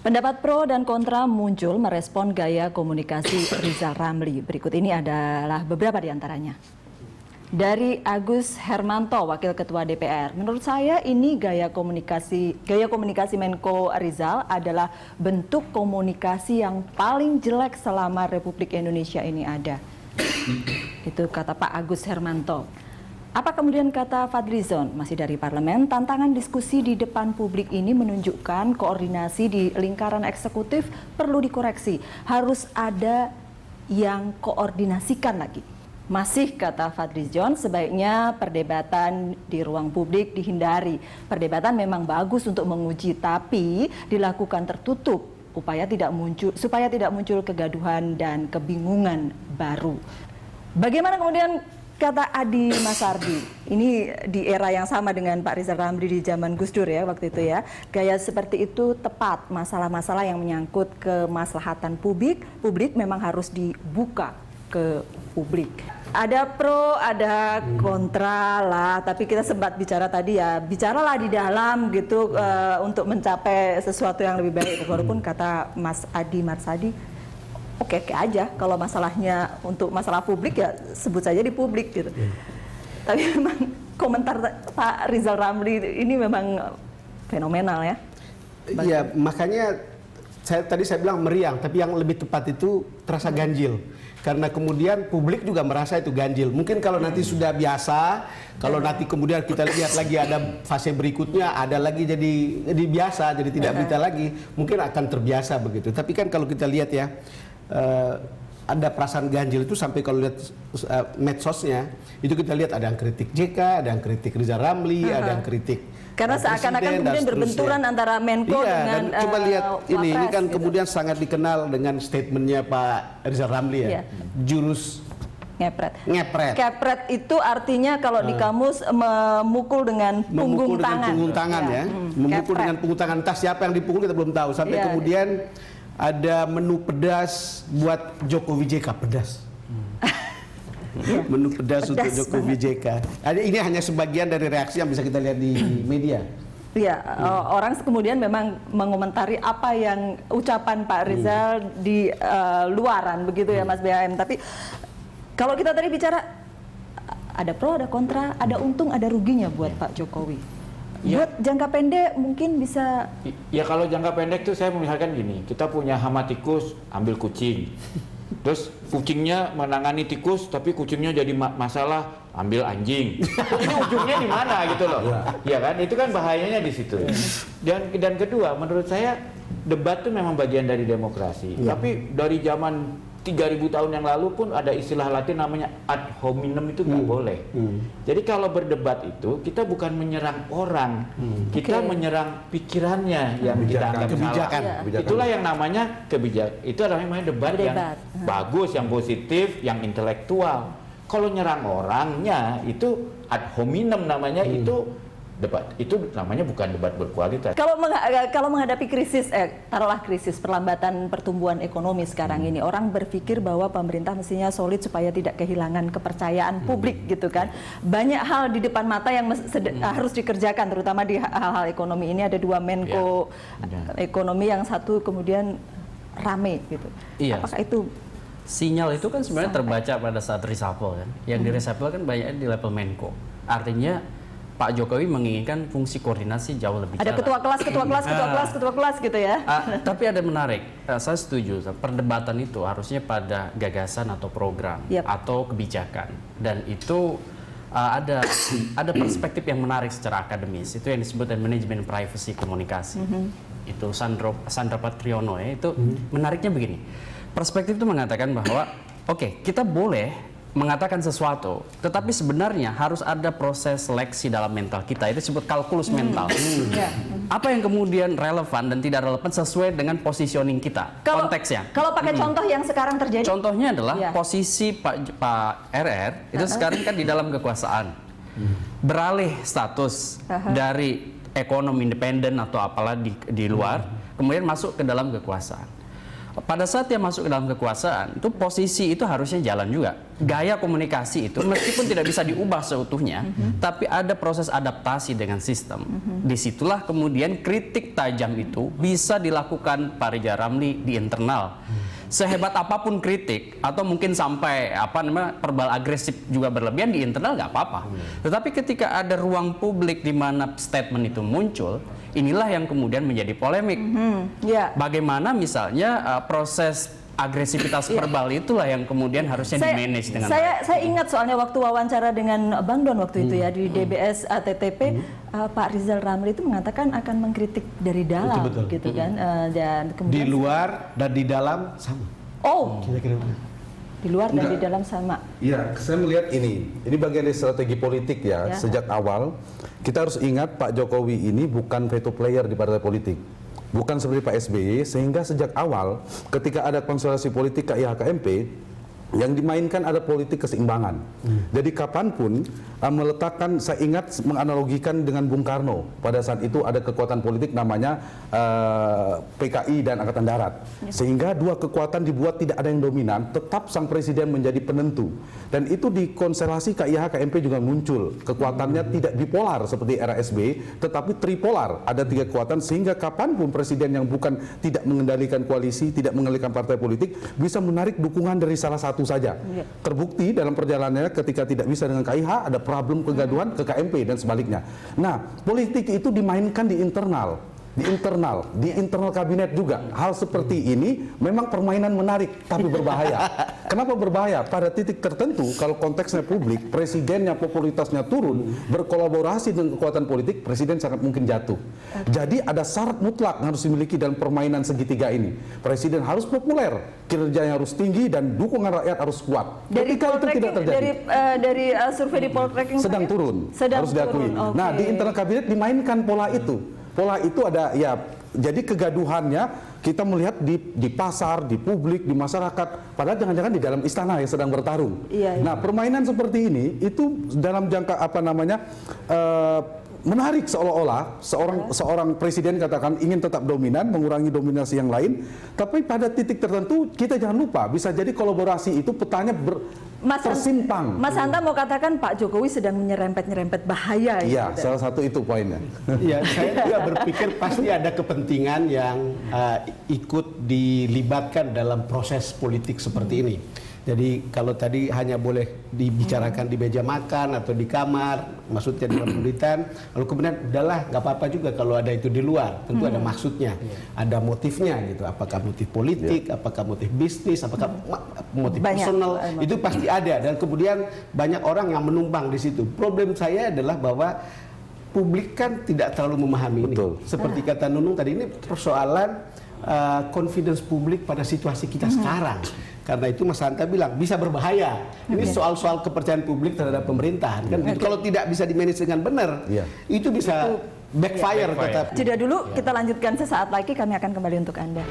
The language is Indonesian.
Pendapat pro dan kontra muncul merespon gaya komunikasi Rizal Ramli. Berikut ini adalah beberapa di antaranya. Dari Agus Hermanto, Wakil Ketua DPR. Menurut saya ini gaya komunikasi Menko Rizal adalah bentuk komunikasi yang paling jelek selama Republik Indonesia ini ada. Itu kata Pak Agus Hermanto. Apa kemudian kata Fadlizon, masih dari parlemen, tantangan diskusi di depan publik ini menunjukkan koordinasi di lingkaran eksekutif perlu dikoreksi. Harus ada yang koordinasikan lagi. Masih kata Fadlizon, sebaiknya perdebatan di ruang publik dihindari. Perdebatan memang bagus untuk menguji, tapi dilakukan tertutup supaya tidak muncul kegaduhan dan kebingungan baru. Bagaimana kemudian kata Adi Masardi, ini di era yang sama dengan Pak Rizal Ramli di zaman Gus Dur ya waktu itu ya. Gaya seperti itu tepat, masalah-masalah yang menyangkut kemaslahatan publik memang harus dibuka ke publik. Ada pro, ada kontra lah, tapi kita sempat bicara tadi ya, bicaralah di dalam gitu untuk mencapai sesuatu yang lebih baik. Walaupun kata Mas Adi Marsadi, oke aja kalau masalahnya untuk masalah publik ya sebut saja di publik gitu. Tapi memang komentar Pak Rizal Ramli ini memang fenomenal ya. Iya, makanya tadi saya bilang meriang, tapi yang lebih tepat itu terasa ganjil. Karena kemudian publik juga merasa itu ganjil. Mungkin kalau nanti sudah biasa, kalau nanti kemudian kita lihat lagi ada fase berikutnya, ada lagi jadi biasa, jadi tidak berita lagi, mungkin akan terbiasa begitu. Tapi kan kalau kita lihat ya, ada perasaan ganjil itu sampai kalau lihat medsosnya, itu kita lihat ada yang kritik JK, ada yang kritik Rizal Ramli, ada yang kritik karena seakan-akan kemudian berbenturan antara Menko dengan coba lihat ini kan gitu. Kemudian sangat dikenal dengan statementnya Pak Rizal Ramli ya, jurus ngepret. Ngepret itu artinya kalau di kamus memukul dengan punggung tangan ya. Memukul dengan punggung tangan. Entah siapa yang dipukul kita belum tahu. Sampai kemudian ada menu pedas buat Jokowi JK, pedas. Menu pedas untuk Jokowi JK. Ini hanya sebagian dari reaksi yang bisa kita lihat di media. Iya, orang kemudian memang mengomentari apa yang ucapan Pak Rizal di luaran begitu ya Mas BAM. Tapi kalau kita tadi bicara ada pro, ada kontra, ada untung, ada ruginya buat Pak Jokowi. Ya. Buat jangka pendek mungkin bisa. Ya kalau jangka pendek tuh saya melihatkan gini, kita punya hama tikus, ambil kucing. Terus kucingnya menangani tikus, tapi kucingnya jadi masalah, ambil anjing. Ini ujungnya di mana gitu loh? Ya kan, itu kan bahayanya di situ. Dan kedua, menurut saya debat itu memang bagian dari demokrasi. Tapi dari zaman 3000 tahun yang lalu pun ada istilah Latin namanya ad hominem, itu nggak boleh. Jadi kalau berdebat itu kita bukan menyerang orang, kita menyerang pikirannya yang kita anggap kebijakan. Salah. Itulah yang namanya kebijakan. Itu adalah namanya debat yang bagus, yang positif, yang intelektual. Kalau nyerang orangnya itu ad hominem namanya, itu debat. Itu namanya bukan debat berkualitas. Kalau menghadapi krisis, taruhlah krisis perlambatan pertumbuhan ekonomi sekarang ini, orang berpikir bahwa pemerintah mestinya solid supaya tidak kehilangan kepercayaan publik gitu kan. Banyak hal di depan mata yang harus dikerjakan, terutama di hal-hal ekonomi ini. Ada dua Menko ekonomi, yang satu kemudian rame gitu. Iya. Apakah itu sinyal itu kan sebenarnya terbaca pada saat reshuffle kan. Yang di reshuffle kan banyak di level Menko. Artinya Pak Jokowi menginginkan fungsi koordinasi jauh lebih ada jalan. ketua kelas gitu ya. Tapi ada menarik, saya setuju, perdebatan itu harusnya pada gagasan atau program atau kebijakan, dan itu ada perspektif yang menarik secara akademis, itu yang disebut manajemen privacy komunikasi. Itu Sandra Patriono ya, itu menariknya begini, perspektif itu mengatakan bahwa oke, kita boleh mengatakan sesuatu, tetapi sebenarnya harus ada proses seleksi dalam mental kita, itu disebut kalkulus mental. Apa yang kemudian relevan dan tidak relevan sesuai dengan positioning kita, konteksnya. Kalau pakai contoh yang sekarang terjadi, contohnya adalah posisi Pak RR itu sekarang kan di dalam kekuasaan, beralih status dari ekonomi independen atau apalah di luar, kemudian masuk ke dalam kekuasaan. pada saat dia masuk ke dalam kekuasaan, itu posisi itu harusnya jalan juga. Gaya komunikasi itu meskipun tidak bisa diubah seutuhnya, tapi ada proses adaptasi dengan sistem. Disitulah kemudian kritik tajam itu bisa dilakukan Pak Rizal Ramli di internal. Sehebat apapun kritik atau mungkin sampai verbal agresif juga berlebihan di internal nggak apa-apa. Tetapi ketika ada ruang publik di mana statement itu muncul, inilah yang kemudian menjadi polemik. Bagaimana misalnya proses agresivitas verbal itulah yang kemudian harusnya di-manage dengan baik. Saya ingat soalnya waktu wawancara dengan Bang Don waktu itu ya di DBS ATTP, Pak Rizal Ramli itu mengatakan akan mengkritik dari dalam, Betul. gitu kan, dan kemudian Di luar dan di dalam sama. Oh, Kira-kira. di luar dan di dalam sama. Iya, saya melihat ini bagian dari strategi politik ya. Sejak awal kita harus ingat Pak Jokowi ini bukan veto player di partai politik. Bukan seperti Pak SBY, sehingga sejak awal ketika ada konstelasi politik KIH-KMP, yang dimainkan ada politik keseimbangan. Jadi kapanpun meletakkan, saya ingat menganalogikan dengan Bung Karno. Pada saat itu ada kekuatan politik namanya PKI dan Angkatan Darat. Sehingga dua kekuatan dibuat tidak ada yang dominan, tetap sang presiden menjadi penentu. Dan itu di konstelasi KIH-KMP juga muncul. Kekuatannya tidak bipolar seperti era SBY, tetapi tripolar. Ada tiga kekuatan sehingga kapanpun presiden yang bukan tidak mengendalikan koalisi, tidak mengendalikan partai politik, bisa menarik dukungan dari salah satu saja. Terbukti dalam perjalanannya ketika tidak bisa dengan KIH, ada problem kegaduhan ke KMP dan sebaliknya. Nah, politik itu dimainkan di internal kabinet juga. Hal seperti ini memang permainan menarik tapi berbahaya. Kenapa berbahaya? Pada titik tertentu kalau konteksnya publik, presidennya popularitasnya turun, berkolaborasi dengan kekuatan politik, presiden sangat mungkin jatuh. Jadi ada syarat mutlak yang harus dimiliki dalam permainan segitiga ini. Presiden harus populer, kinerjanya harus tinggi, dan dukungan rakyat harus kuat. Ketika itu tidak terjadi, dari survei di poltreking sedang turun, harus diakui. Okay. Nah, di internal kabinet dimainkan pola itu. Pola itu ada ya, jadi kegaduhannya kita melihat di pasar, di publik, di masyarakat, padahal jangan-jangan di dalam istana yang sedang bertarung. Nah, permainan seperti ini itu dalam jangka menarik, seolah-olah seorang presiden katakan ingin tetap dominan, mengurangi dominasi yang lain, tapi pada titik tertentu kita jangan lupa bisa jadi kolaborasi itu petanya tersimpang. Mas Hanta mau katakan Pak Jokowi sedang nyerempet bahaya. Iya, salah satu itu poinnya. Ya, saya juga berpikir pasti ada kepentingan yang ikut dilibatkan dalam proses politik seperti ini. Jadi kalau tadi hanya boleh dibicarakan di meja makan atau di kamar, maksudnya di pemerintahan, lalu kemudian udahlah nggak apa-apa juga kalau ada itu di luar, tentu ada maksudnya, ada motifnya gitu. Apakah motif politik, apakah motif bisnis, apakah motif personal, itu pasti ada. Dan kemudian banyak orang yang menumpang di situ. Problem saya adalah bahwa publik kan tidak terlalu memahami ini. Seperti kata Nunung tadi, ini persoalan confidence publik pada situasi kita sekarang. Karena itu Mas Hanta bilang bisa berbahaya. Ini soal-soal kepercayaan publik terhadap pemerintahan kan. Kalau tidak bisa dimanage dengan benar, itu bisa backfire. Jeda dulu, kita lanjutkan sesaat lagi. Kami akan kembali untuk Anda.